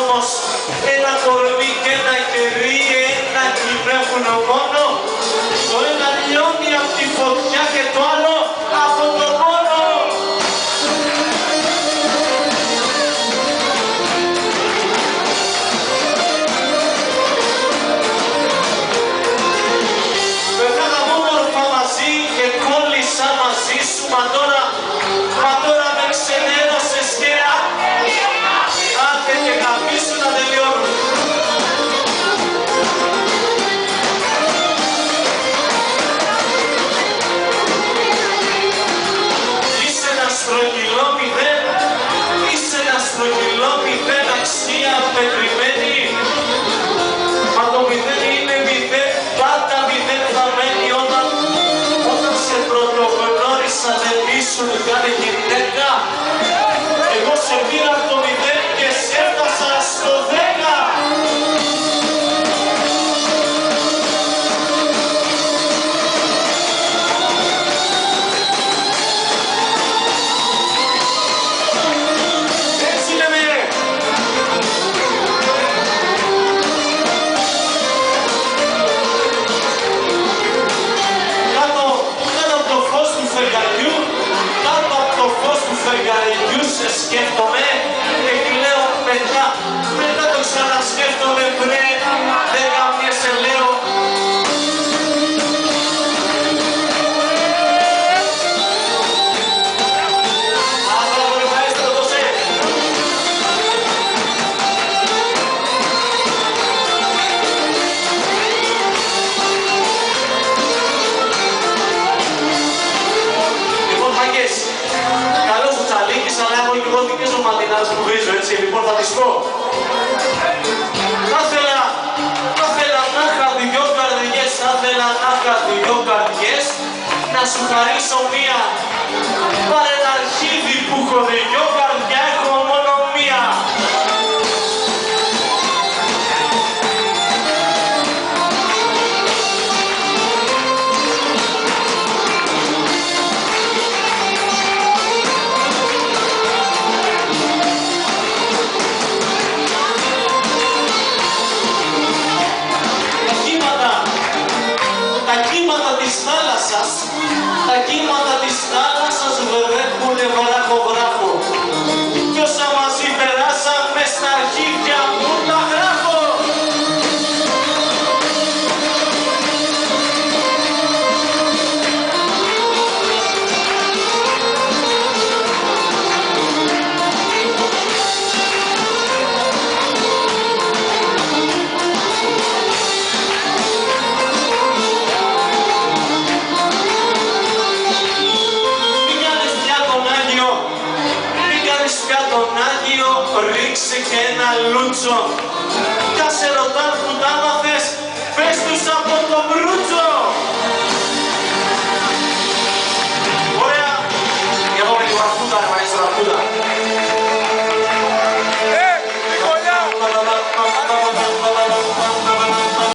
όμως ένα κορμί και ένα κερί, ένα κυβρέχουν μόνο. Το ένα λιώνει από τη φωτιά και το άλλο από το πόνο. Περνάγαμε όμορφα μαζί και κόλλησα μαζί σου, μα τώρα με ξενέρωσες και άντε και καμπίσου να τελειώνουν. Είσαι ένα στρογγυλό μηδέν, είσαι ένα στρογγυλό μηδέν αξία πετριμένη. Μα το μηδέν είναι μηδέν, πάντα μηδέν θα μένει όταν σε πρωτογνώρισα δεν ήσουν καν γυναίκα. Εγώ σε πήρα το μηδέν και σε έφτασα στο 10. Έτσι λέμε. Κάτω από το φως του φεγγαριού, κάτω από το φως του φεγγαριού σε σκέφτομαι και κλαίω μετά το ξανασκέφτομαι βρε, δεν γαμιέσαι λέω. Άρα ευχαριστώ το δώσε. Λοιπόν, μάγκες, καλώς ο Τσαλίκης, αλλά έχω και εγώ δικές μου ματινάδες που βρίζω, έτσι, λοιπόν θα τις πω. Θα ήθελα να είχα δυο καρδιές, θα ήθελα να είχα δυο καρδιές, να σου χαρίσω μία. Πάρε ένα αρχίδι που έχω δυο καρδιά, έχω μόνο μία. Τα κύματα της θάλασσας βρέχουνε βράχο-βράχο. Κι όσα μαζί περάσαν μες στα αρχίδια μου τα γράφω. Ρίξε και ένα λούτσο. Κι ας σε ρωτάν που τα μάθες, πες τους από το μπρούτσο.